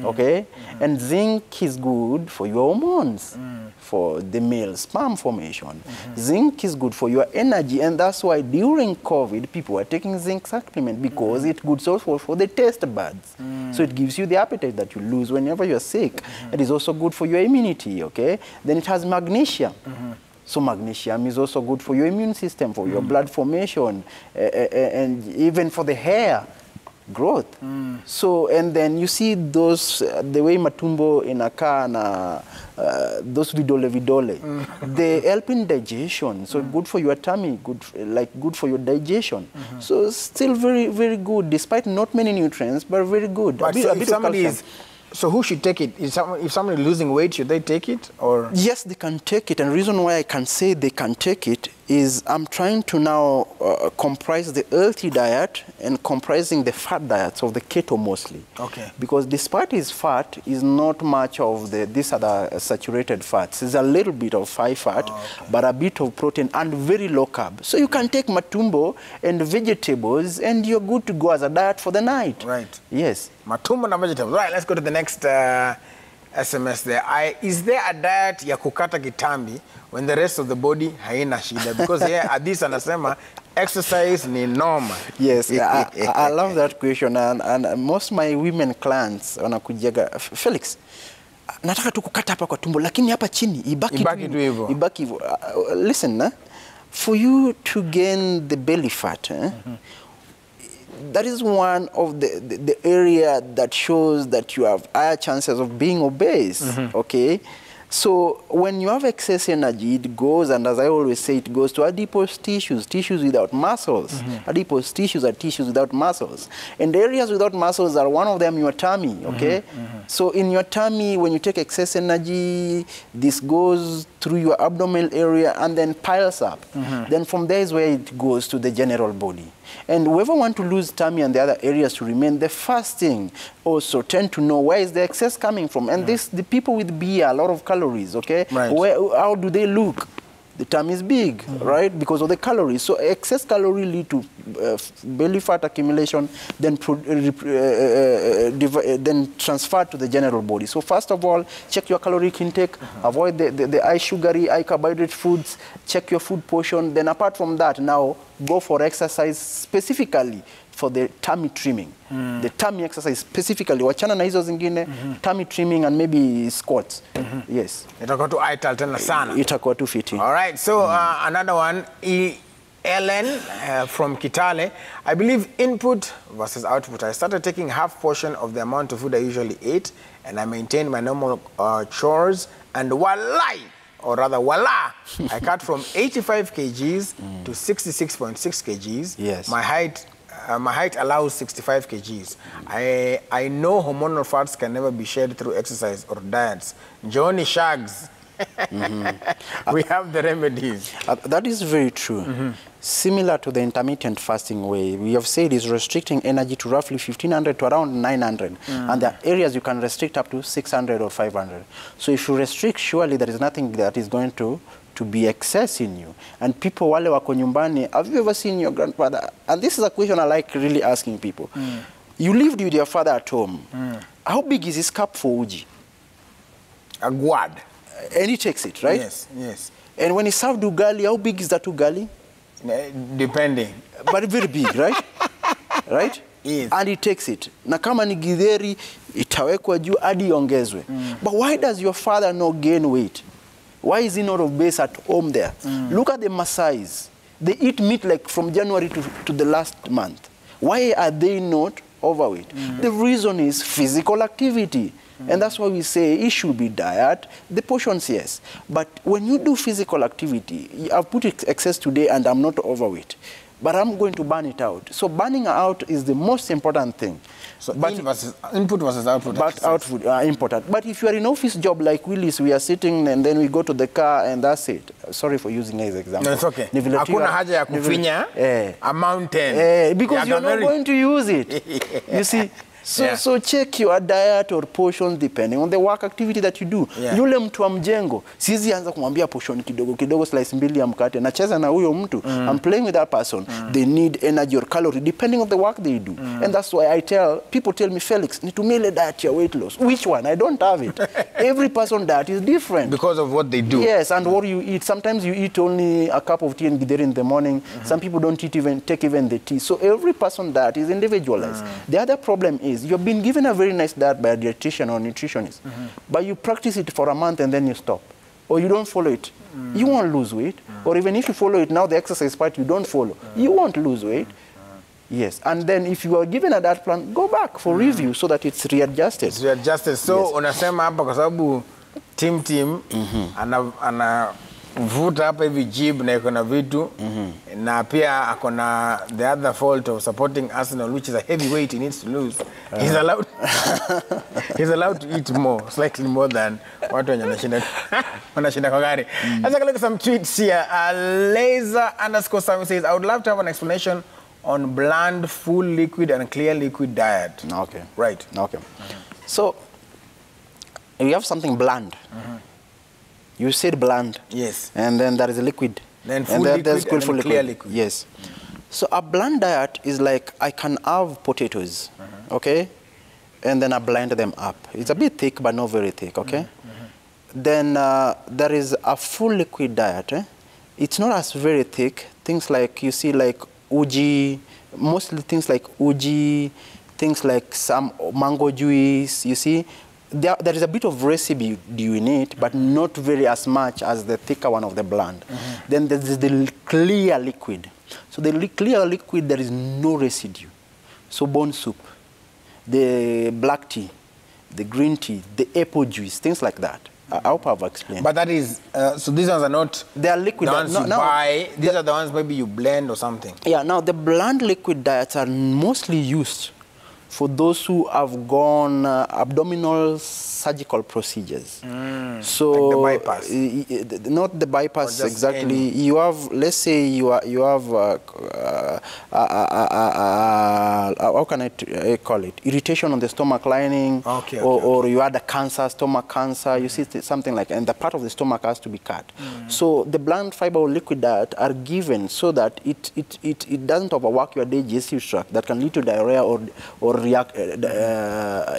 Speaker 2: Okay? And zinc is good for your hormones, for the male sperm formation. Zinc is good for your energy, and that's why during COVID, people are taking zinc supplement because it's good also for the taste buds. So it gives you the appetite that you lose whenever you're sick. It is also good for your immunity, okay? Then it has magnesium. So magnesium is also good for your immune system, for your blood formation, and even for the hair growth. So, and then you see those, the way matumbo inakaa na those vidole, they help in digestion. So good for your tummy, good for your digestion. So still very, very good, despite not many nutrients, but very good.
Speaker 1: But so if somebody is, so who should take it? If somebody is losing weight, should they take it? Or?
Speaker 2: Yes, they can take it. And the reason why I can say they can take it is I'm trying to now comprise the healthy diet and comprising the fat diets of the keto mostly.
Speaker 1: Okay.
Speaker 2: Because despite its fat, is not much of these other saturated fats. It's a little bit of high fat, but a bit of protein and very low carb. So you can take matumbo and vegetables and you're good to go as a diet for the night.
Speaker 1: Right.
Speaker 2: Yes.
Speaker 1: Matumbo and vegetables. Right, let's go to the next SMS there. Is there a diet ya kukata kitambi when the rest of the body haina shida? Because here Adis anasema exercise ni normal.
Speaker 2: Yes, I love that question, and most my women clients wanakujaga, Felix, nataka tu kukata hapa kwa tumbo lakini hapa chini ibaki tu hivyo. Ibaki hivyo. Listen, for you to gain the belly fat, that is one of the area that shows that you have higher chances of being obese, okay? So when you have excess energy, it goes, and as I always say, it goes to adipose tissues, tissues without muscles. Adipose tissues are tissues without muscles. And the areas without muscles are one of them your tummy, okay? So in your tummy, when you take excess energy, this goes through your abdominal area and then piles up. Then from there is where it goes to the general body. And whoever want to lose tummy and the other areas to remain, the first thing also tend to know where is the excess coming from. And the people with beer, a lot of calories, okay?
Speaker 1: Right.
Speaker 2: How do they look? The tummy is big, right? Because of the calories. So excess calorie lead to belly fat accumulation, then then transfer to the general body. So first of all, check your caloric intake, avoid the high sugary, high carbohydrate foods, check your food portion. Then apart from that, now go for exercise specifically for the tummy trimming. The tummy exercise specifically. Wachana na hizo zingine, tummy trimming and maybe squats. Yes.
Speaker 1: Itakuwa tu ital tena sana.
Speaker 2: Itakuwa tu fiti.
Speaker 1: All right, so another one, Ellen from Kitale. I believe input versus output. I started taking half portion of the amount of food I usually ate, and I maintained my normal chores, and walai, or rather voila, I cut from 85 kgs to 66.6 kgs.
Speaker 2: Yes.
Speaker 1: My height allows 65 kgs. I know hormonal fats can never be shed through exercise or diets. Johnny Shags. We have the remedies.
Speaker 2: That is very true. Similar to the intermittent fasting way, we have said is restricting energy to roughly 1,500 to around 900. And there are areas you can restrict up to 600 or 500. So if you restrict, surely there is nothing that is going to be excess in you. And people wale wako nyumbani, have you ever seen your grandfather? And this is a question I like really asking people. You lived with your father at home. How big is his cup for uji?
Speaker 1: A guad.
Speaker 2: And he takes it, right?
Speaker 1: Yes, yes.
Speaker 2: And when he served ugali, how big is that ugali?
Speaker 1: Depending.
Speaker 2: But very big, right? Right?
Speaker 1: Yes.
Speaker 2: And he takes it. Na kama ni githeri, itawekwa juu hadi iongezwe. But why does your father not gain weight? Why is he not of base at home there? Look at the Maasais. They eat meat like from January to the last month. Why are they not overweight? The reason is physical activity. And that's why we say it should be diet, the portions, yes. But when you do physical activity, I've put excess today and I'm not overweight, but I'm going to burn it out. So burning out is the most important thing.
Speaker 1: So but input versus output.
Speaker 2: But output are important. But if you are in office job like Willis, we are sitting and then we go to the car and that's it. Sorry for using as example.
Speaker 1: No, it's okay. Hakuna haja ya kufinya a mountain.
Speaker 2: Because you're not going to use it. You see? So check your diet or portions depending on the work activity that you do. Yule mtu wa mjengo, siwezi anza kumwambia portion kidogo kidogo slice mbili ya mkate. Nacheza na huyo mtu. I'm playing with that person. They need energy or calorie depending on the work they do. And that's why people tell me, Felix, nitumie ile diet ya weight loss. Which one? I don't have it. Every person's diet is different.
Speaker 1: Because of what they do.
Speaker 2: Yes, and what you eat. Sometimes you eat only a cup of tea and githeri in the morning. Some people don't take even the tea. So every person's diet is individualized. The other problem is you've been given a very nice diet by a dietitian or nutritionist, but you practice it for a month and then you stop, or you don't follow it. You won't lose weight, or even if you follow it now, the exercise part you don't follow, you won't lose weight. Yes, and then if you are given a diet plan, go back for review so that it's readjusted.
Speaker 1: It's readjusted. So unasema hapa kwa sababu team anavuta hapa hivi jib na iko na vitu na pia akona the other fault of supporting Arsenal, which is a heavyweight he needs to lose. He's allowed to eat more, slightly more than watu wenye wanashinda kwa gari. Let's take a look at some tweets here. Laser_Sammy says, I would love to have an explanation on bland, full liquid and clear liquid diet.
Speaker 2: Okay.
Speaker 1: Right.
Speaker 2: Okay. So we have something bland. You said bland.
Speaker 1: Yes.
Speaker 2: And then there is a liquid.
Speaker 1: Then full liquid and clear liquid.
Speaker 2: Yes. So a bland diet is like I can have potatoes, okay? And then I blend them up. It's a bit thick, but not very thick, okay? Then there is a full liquid diet. It's not as very thick. Things like, you see, like uji, mostly things like uji, things like some mango juice, you see? There is a bit of residue in it, but not very as much as the thicker one of the bland. Then there's the clear liquid. So the clear liquid, there is no residue. So bone soup, the black tea, the green tea, the apple juice, things like that. I hope I've explained.
Speaker 1: But that is, so these ones are not
Speaker 2: they are liquid.
Speaker 1: The ones you buy. These are the ones maybe you blend or something. Yeah,
Speaker 2: now the bland liquid diets are mostly used for those who have gone abdominal surgical procedures. So
Speaker 1: like the bypass?
Speaker 2: Not the bypass exactly. Any. You have, let's say you have, how can I call it? Irritation on the stomach lining, or you had a cancer, stomach cancer, you see something like that, and the part of the stomach has to be cut. So the bland fiber or liquid diet are given so that it doesn't overwork your digestive tract that can lead to diarrhea or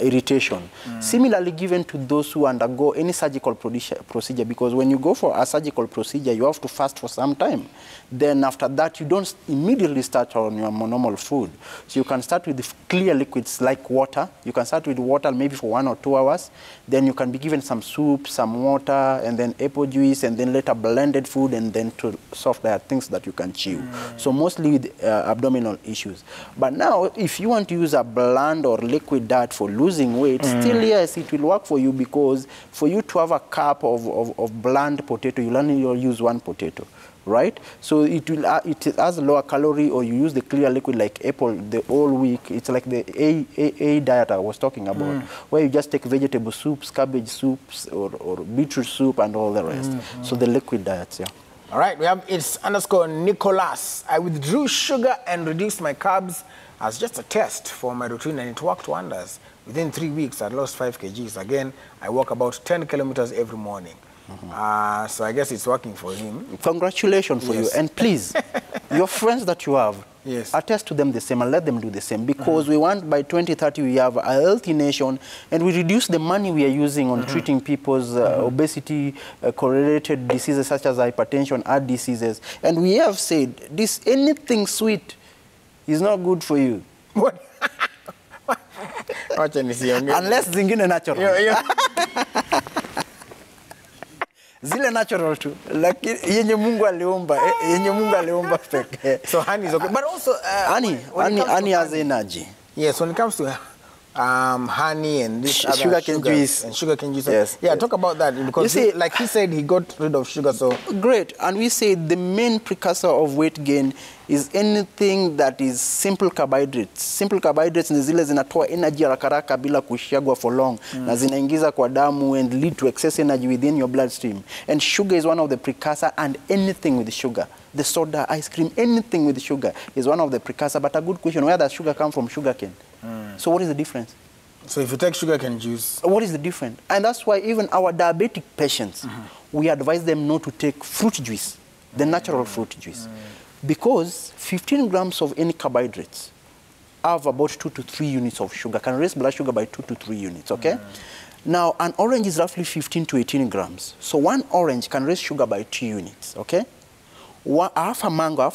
Speaker 2: irritation. Similarly given to those who undergo any surgical procedure, because when you go for a surgical procedure, you have to fast for some time. Then after that, you don't immediately start on your normal food. So you can start with clear liquids like water. You can start with water maybe for 1 or 2 hours. Then you can be given some soup, some water, and then apple juice, and then later blended food, and then to soft diet, things that you can chew. So mostly with abdominal issues. But now, if you want to use a bland or liquid diet for losing weight, still yes, it will work for you, because for you to have a cup of bland potato, you'll only use 1 potato. Right? So it has lower calorie, or you use the clear liquid like apple the whole week. It's like the A diet I was talking about, where you just take vegetable soups, cabbage soups, or beetroot soup, and all the rest. So the liquid diets, yeah.
Speaker 1: All right, we have _Nicholas. I withdrew sugar and reduced my carbs as just a test for my routine, and it worked wonders. Within 3 weeks, I lost 5 kgs. Again, I walk about 10 kilometers every morning. So I guess it's working for him.
Speaker 2: Congratulations for you. And please, your friends that you have,
Speaker 1: Yes.
Speaker 2: attest to them the same and let them do the same, because we want by 2030 we have a healthy nation and we reduce the money we are using on treating people's obesity, correlated diseases such as hypertension, heart diseases. And we have said this, anything sweet is not good for you.
Speaker 1: What? Wacha nisiongee.
Speaker 2: Unless zingine natural. Zile natural tu, lakini yenye Mungu aliumba, pekee.
Speaker 1: So honey is okay, but also
Speaker 2: honey has energy.
Speaker 1: Yes, when it comes to honey and this other
Speaker 2: Sugarcane juice.
Speaker 1: and sugarcane juice.
Speaker 2: Yes,
Speaker 1: Yeah,
Speaker 2: yes.
Speaker 1: talk about that, because
Speaker 2: You see,
Speaker 1: like he said, he got rid of sugar. So
Speaker 2: Great. And we say the main precursor of weight gain is anything that is simple carbohydrates. Simple carbohydrates ni zile zinatoa energy haraka bila kushagwa for long, na zinaingiza kwa damu and lead to excess energy within your bloodstream. And sugar is one of the precursor, and anything with sugar. The soda, ice cream, anything with sugar is one of the precursor. But a good question, where does sugar come from? Sugarcane. So what is the difference?
Speaker 1: so if you take sugarcane juice,
Speaker 2: What is the difference? And that's why even our diabetic patients, we advise them not to take fruit juice, the natural fruit juice. Because 15 grams of any carbohydrates have about 2 to 3 units of sugar, can raise blood sugar by 2 to 3 units, okay? Now, an orange is roughly 15 to 18 grams. So one orange can raise sugar by 2 units, okay? Half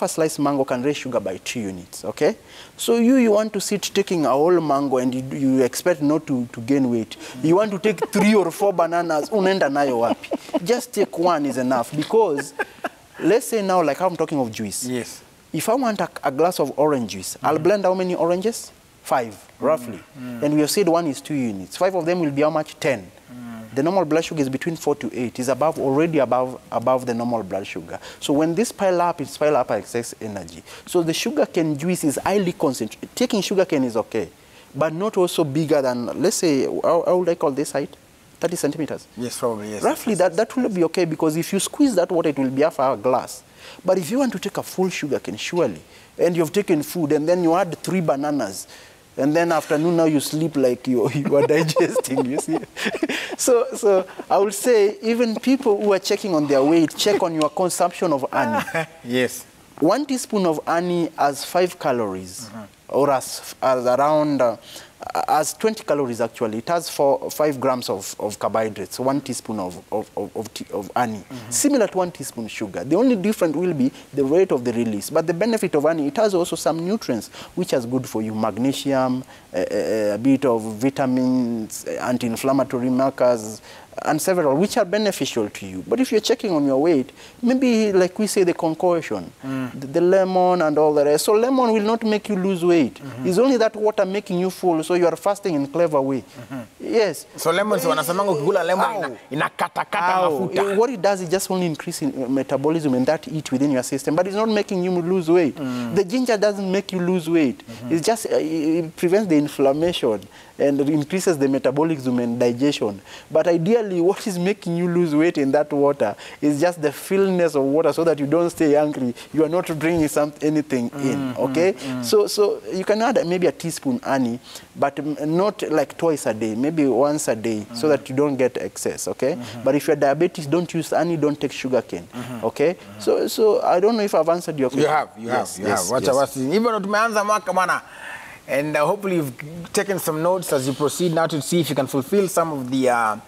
Speaker 2: a sliced mango can raise sugar by 2 units, okay? So you want to sit taking a whole mango and you expect not to gain weight. You want to take 3 or 4 bananas, unaenda nayo wapi? Just take one is enough, because let's say now, like I'm talking of juice.
Speaker 1: yes,
Speaker 2: If I want a glass of orange juice, I'll blend how many oranges? 5, roughly. And we have said 1 is 2 units. 5 of them will be how much? 10. The normal blood sugar is between 4 to 8. It's already above the normal blood sugar. So when this pile up, it's pile up excess energy. So the sugarcane juice is highly concentrated. Taking sugarcane is okay, but not also bigger than, let's say, how would I call this height? 30 centimeters.
Speaker 1: yes, probably, yes.
Speaker 2: Roughly, that will be okay, because if you squeeze that water, it will be half a glass. But if you want to take a full sugarcane, surely, and you've taken food, and then you add 3 bananas, and then afternoon now you sleep like you are digesting, you see. So I would say even people who are checking on their weight, check on your consumption of honey.
Speaker 1: Yes.
Speaker 2: 1 teaspoon of honey has 5 calories, or as around as 20 calories actually. It has 5 grams of carbohydrates, 1 teaspoon of honey. Similar to 1 teaspoon sugar. The only difference will be the rate of the release. But the benefit of honey, it has also some nutrients which is good for you. Magnesium, a bit of vitamins, anti-inflammatory markers, and several, which are beneficial to you. But if you're checking on your weight, maybe like we say the concoction, the lemon and all the rest. So lemon will not make you lose weight. It's only that water making you full, so you are fasting in a clever way. Yes.
Speaker 1: So lemons, wanasemanga ukikula lemon inakatakata mafuta.
Speaker 2: What it does is just only increase in metabolism and that heat within your system, but it's not making you lose weight. The ginger doesn't make you lose weight. It's just, it prevents the inflammation and increases the metabolism and digestion. But ideally, what is making you lose weight in that water is just the fullness of water, so that you don't stay hungry. You are not bringing anything in, okay? So you can add maybe a teaspoon honey, but not like twice a day, maybe once a day, so that you don't get excess, okay? But if you're diabetic, don't use honey, don't take sugarcane, okay? So I don't know if I've answered your question.
Speaker 1: You have. Watch. Even though tumeanza mwaka bwana. And hopefully you've taken some notes as you proceed now to see if you can fulfill some of the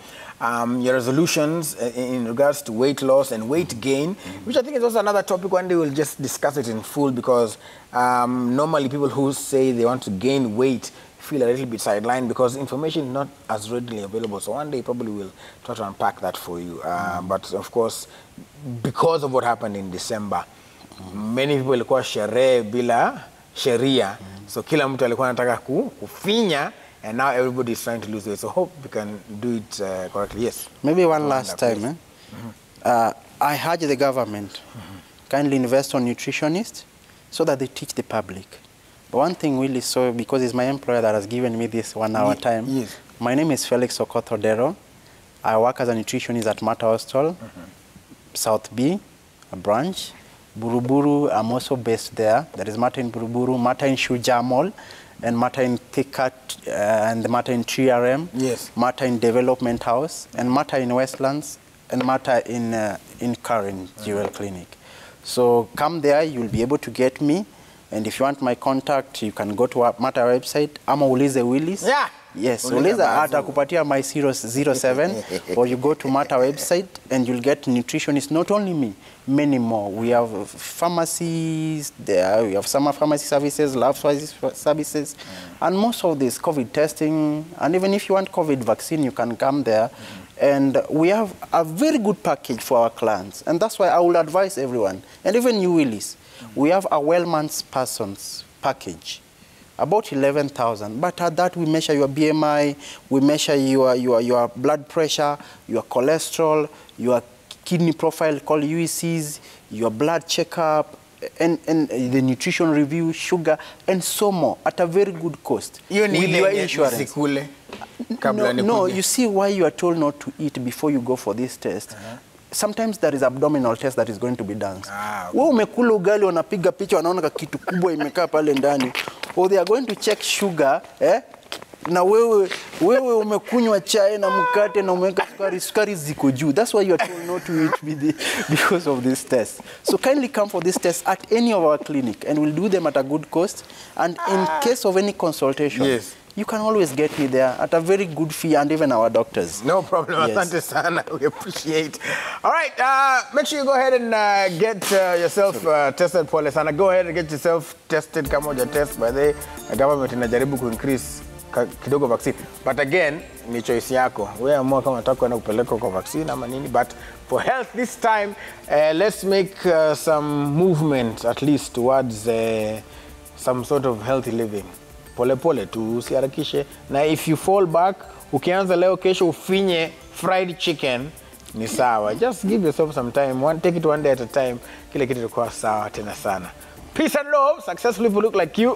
Speaker 1: your resolutions in regards to weight loss and weight gain, which I think is also another topic. One day we'll just discuss it in full, because normally people who say they want to gain weight feel a little bit sidelined because information is not as readily available. So one day probably we'll try to unpack that for you. But of course, because of what happened in December, many people walikuwa sherehe bila sheria. So kila mtu alikuwa anataka kufinya, and now everybody is trying to lose weight. So hope we can do it correctly. Yes.
Speaker 2: Maybe one last time. I urge the government, kindly invest on nutritionists so that they teach the public. But one thing really, so because it's my employer that has given me this 1 hour time.
Speaker 1: Yes.
Speaker 2: My name is Felix Okothodero. I work as a nutritionist at Mata Hostel, South B, a branch. Buruburu, I'm also based there. There is Mata in Buruburu, Mata in Shujaa Mall, and Mata in Thikat, and Mata in TRM.
Speaker 1: Yes.
Speaker 2: Mata in Development House, and Mata in Westlands, and Mata in Karen Jewel Clinic. So come there, you'll be able to get me. And if you want my contact, you can go to our Mata website. Ama ulize Willis.
Speaker 1: Yeah.
Speaker 2: Yes, uliza atakupatia my 007, or you go to Mata website and you'll get nutritionists, not only me, many more. We have pharmacies there, we have summer pharmacy services, lab services, and most of this COVID testing, and even if you want COVID vaccine, you can come there. And we have a very good package for our clients, and that's why I will advise everyone, and even you, Willis, we have a well-managed persons package, about 11,000. But at that, we measure your BMI, we measure your blood pressure, your cholesterol, your kidney profile called UECs, your blood checkup, and the nutrition review, sugar, and so more at a very good cost.
Speaker 1: With your insurance.
Speaker 2: No, you see why you are told not to eat before you go for this test. Sometimes there is abdominal test that is going to be done. Wewe umekula ugali wanapiga picha wanaona kitu kubwa imekaa pale ndani. Or they are going to check sugar, na wewe umekunywa chai na mkate na umeweka sukari ziko juu. That's why you are told not to eat because of this test. So kindly come for this test at any of our clinic, and we'll do them at a good cost. And in case of any consultation,
Speaker 1: yes,
Speaker 2: you can always get me there at a very good fee, and even our doctors.
Speaker 1: No problem.
Speaker 2: Yes.
Speaker 1: Asante sana. We appreciate. All right. Make sure you go ahead and get yourself tested. Pole sana. Go ahead and get yourself tested. Kama uja test, by the way, government inajaribu ku increase kidogo vaccine. But again, ni choice yako. Wewe amua kama unataka kwenda kupeleka kwa vaccine ama nini. But for health this time, let's make some movement at least towards some sort of healthy living. Pole pole tu, usiharakishe. Na if you fall back, ukianza leo kesho ufinye fried chicken, ni sawa. Just give yourself some time. Take it one day at a time. Kile kitu kwa sawa tena sana. Peace and love. Successful people look like you.